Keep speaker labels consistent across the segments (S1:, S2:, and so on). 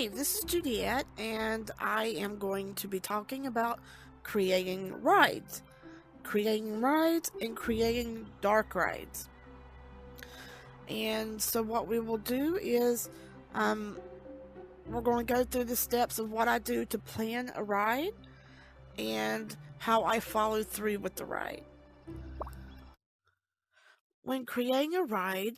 S1: Hey, this is Judy, and I am going to be talking about creating rides. Creating rides and creating dark rides. And so what we will do is we're going to go through the steps of what I do to plan a ride and how I follow through with the ride. When creating a ride,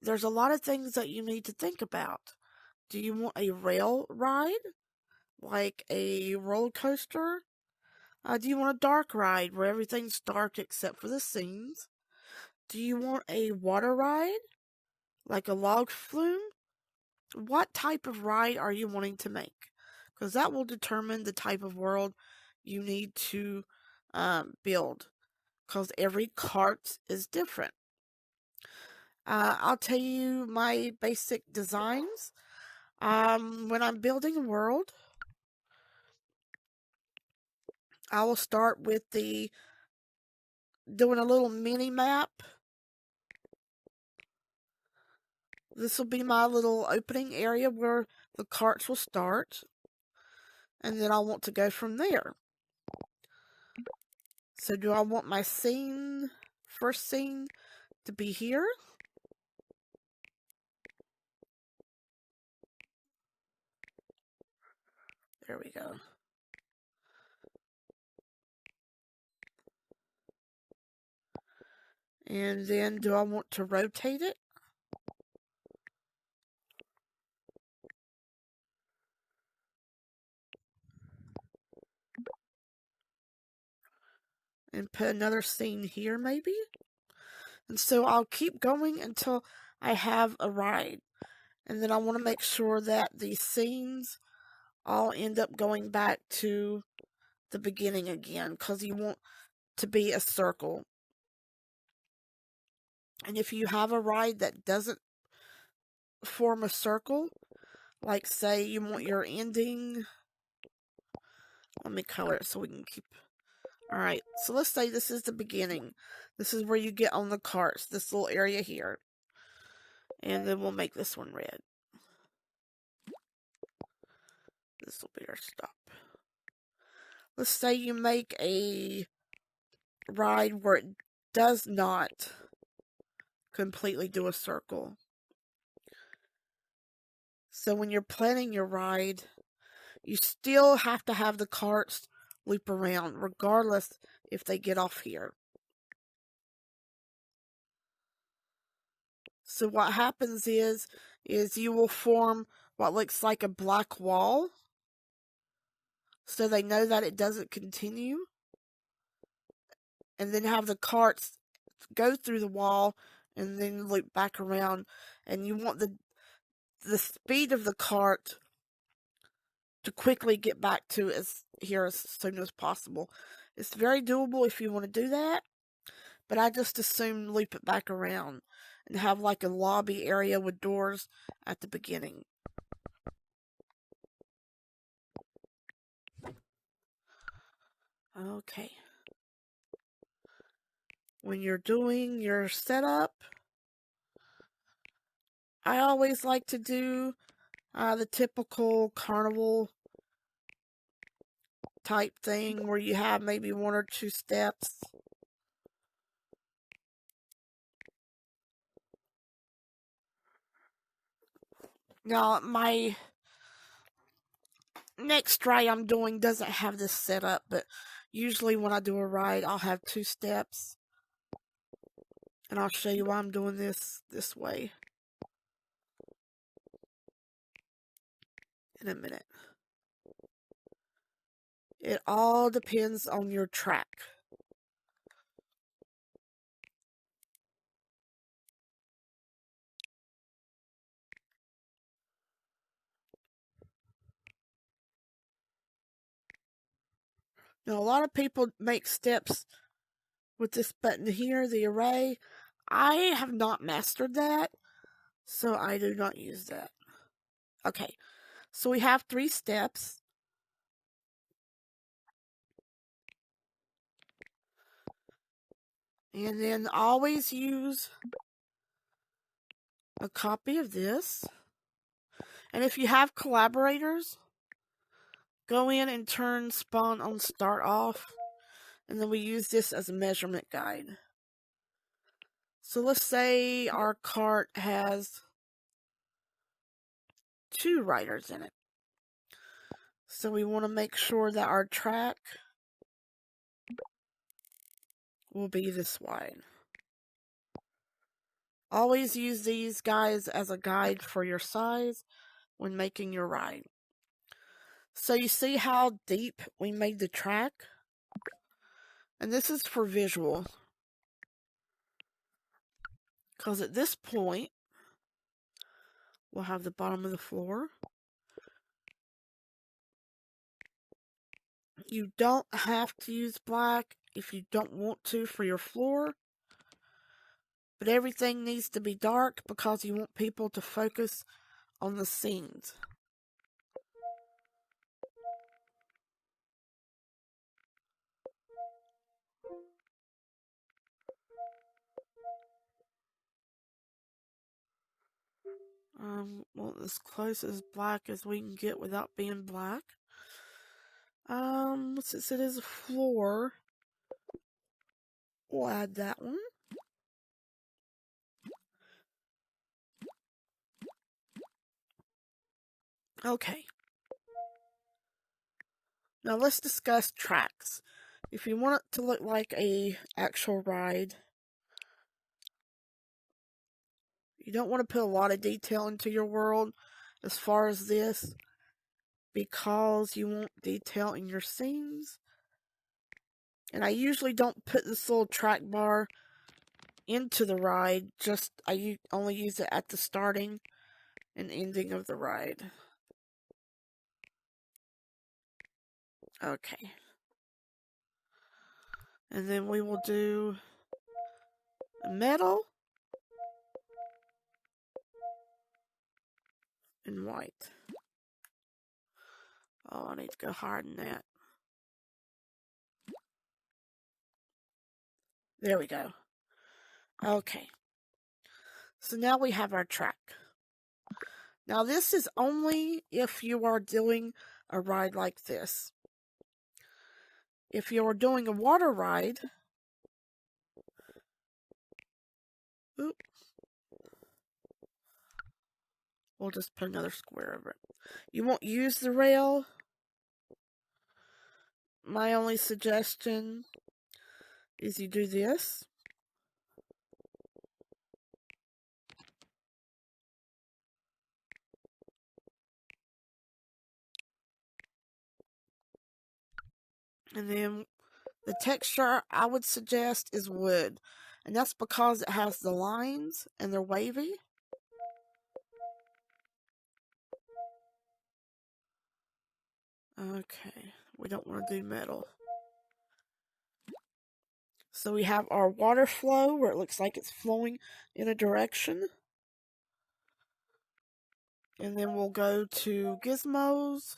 S1: there's a lot of things that you need to think about. Do you want a rail ride? Like a roller coaster? Do you want a dark ride where everything's dark except for the scenes? Do you want a water ride? Like a log flume? What type of ride are you wanting to make? Because that will determine the type of world you need to build. Because every cart is different. I'll tell you my basic designs. When I'm building a world, I will start with doing a little mini map. This will be my little opening area where the carts will start, and then I want to go from there. So do I want my first scene to be here? There we go. And then do I want to rotate it? And put another scene here maybe? And so I'll keep going until I have a ride. And then I want to make sure that the scenes all end up going back to the beginning again, because you want to be a circle. And if you have a ride that doesn't form a circle, like say you want your ending, let me color it so we can keep. Alright, so let's say this is the beginning. This is where you get on the carts, this little area here. And then we'll make this one red. This will be our stop. Let's say you make a ride where it does not completely do a circle. So when you're planning your ride, you still have to have the carts loop around, regardless if they get off here. So what happens is you will form what looks like a black wall, so they know that it doesn't continue, and then have the carts go through the wall and then loop back around. And you want the speed of the cart to quickly get back to here as soon as possible. It's very doable if you want to do that, but I just assume loop it back around and have like a lobby area with doors at the beginning. Okay. When you're doing your setup, I always like to do the typical carnival type thing where you have maybe one or two steps. Now, my next ride I'm doing doesn't have this set up, but usually when I do a ride, I'll have two steps. And I'll show you why I'm doing this way in a minute. It all depends on your track. Now, a lot of people make steps with this button here, the array. I have not mastered that, so I do not use that. Okay, so we have 3 steps. And then always use a copy of this. And if you have collaborators, go in and turn spawn on start off, and then we use this as a measurement guide. So let's say our cart has 2 riders in it. So we want to make sure that our track will be this wide. Always use these guys as a guide for your size when making your ride. So you see how deep we made the track? And this is for visual. Because at this point, we'll have the bottom of the floor. You don't have to use black if you don't want to for your floor. But everything needs to be dark because you want people to focus on the scenes. Want as close as black as we can get without being black. Since it is a floor, we'll add that one. Okay. Now let's discuss tracks. If you want it to look like a actual ride, you don't want to put a lot of detail into your world as far as this, because you want detail in your scenes. And I usually don't put this little track bar into the ride, just I only use it at the starting and ending of the ride. Okay. And then we will do metal and white. Oh, I need to go higher than that. There we go. Okay. So now we have our track. Now this is only if you are doing a ride like this. If you are doing a water ride, we'll just put another square over it. You won't use the rail. My only suggestion is you do this. And then the texture I would suggest is wood. And that's because it has the lines and they're wavy. Okay, we don't want to do metal. So we have our water flow where it looks like it's flowing in a direction. And then we'll go to gizmos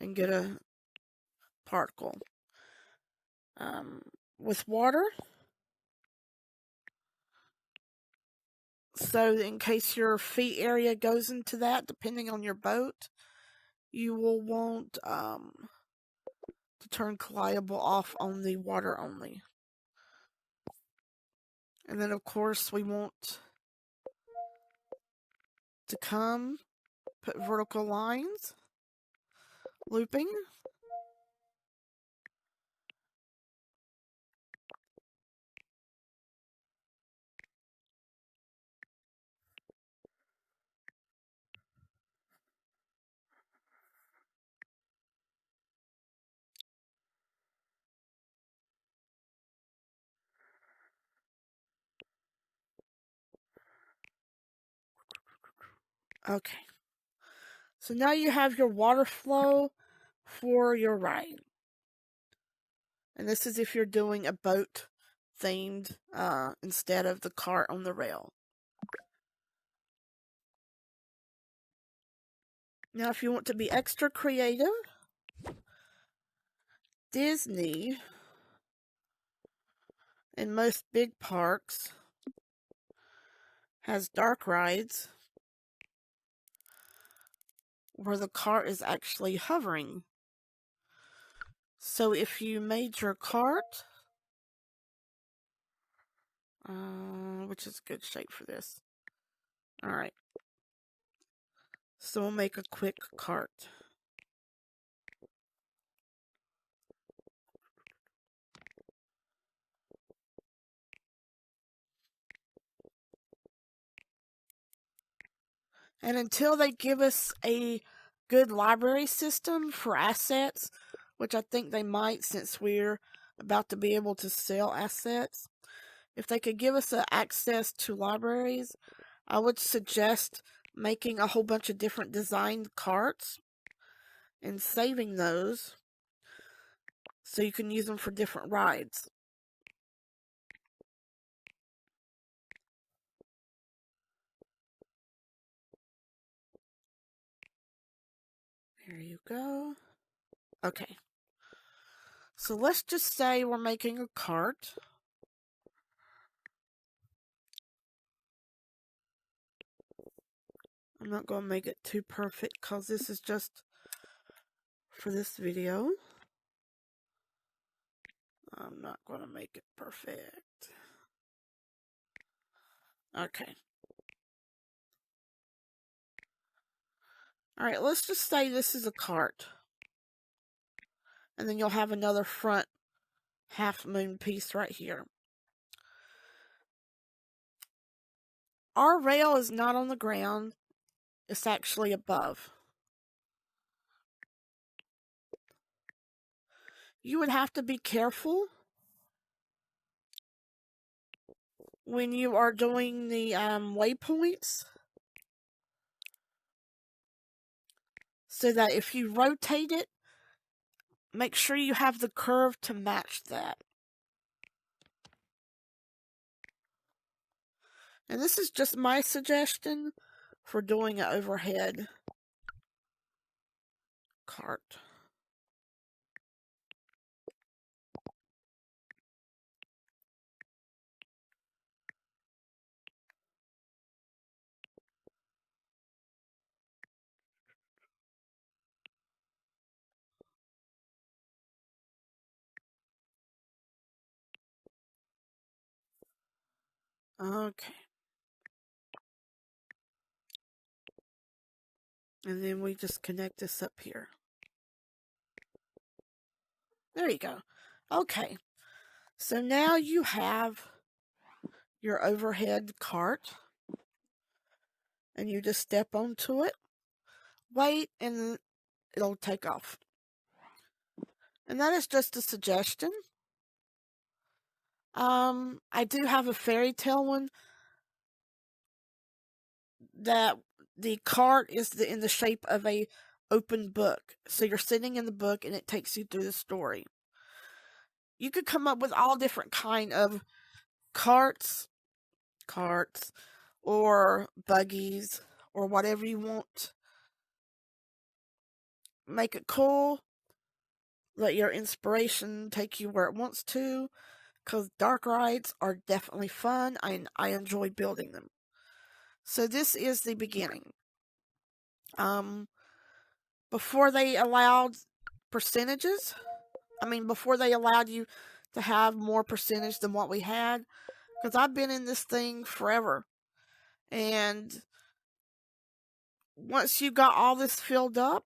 S1: and get a particle. With water, so in case your feet area goes into that, depending on your boat, you will want to turn collidable off on the water only. And then of course we want to put vertical lines, looping. Okay. So now you have your water flow for your ride. And this is if you're doing a boat themed instead of the cart on the rail. Now if you want to be extra creative, Disney in most big parks has dark rides where the cart is actually hovering. So if you made your cart, which is a good shape for this. Alright. So we'll make a quick cart. And until they give us a good library system for assets, which I think they might since we're about to be able to sell assets, if they could give us access to libraries, I would suggest making a whole bunch of different designed carts and saving those so you can use them for different rides. There you go. Okay. So let's just say we're making a cart. I'm not going to make it too perfect because this is just for this video. I'm not going to make it perfect. Okay. Alright, let's just say this is a cart. And then you'll have another front half moon piece right here. Our rail is not on the ground. It's actually above. You would have to be careful when you are doing the waypoints, so that if you rotate it, make sure you have the curve to match that. And this is just my suggestion for doing an overhead cart. Okay. And then we just connect this up here. There you go. Okay. So now you have your overhead cart. And you just step onto it, wait, and it'll take off. And that is just a suggestion. I do have a fairy tale one that the cart is in the shape of a open book. So you're sitting in the book and it takes you through the story. You could come up with all different kind of carts, or buggies, or whatever you want. Make it cool. Let your inspiration take you where it wants to. Because dark rides are definitely fun, and I enjoy building them. So this is the beginning. Before they allowed percentages, before they allowed you to have more percentage than what we had, because I've been in this thing forever. And once you got all this filled up,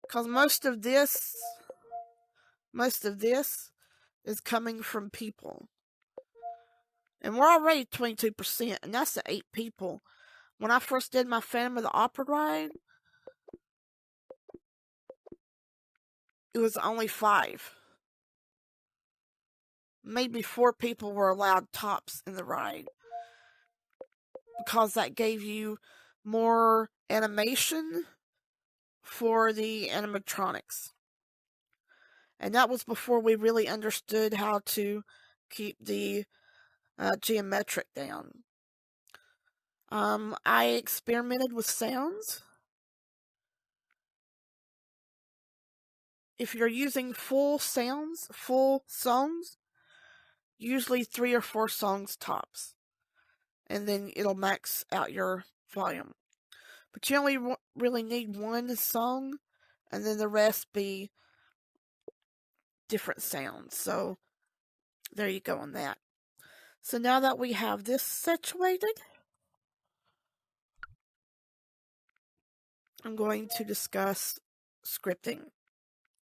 S1: because most of this is coming from people. And we're already 22%, and that's the 8 people. When I first did my Phantom of the Opera ride, it was only 5. Maybe 4 people were allowed tops in the ride. Because that gave you more animation for the animatronics. And that was before we really understood how to keep the geometric down. I experimented with sounds. If you're using full songs, usually 3 or 4 songs tops. And then it'll max out your volume. But you only really need one song, and then the rest be different sounds. So there you go on that. So now that we have this situated, I'm going to discuss scripting.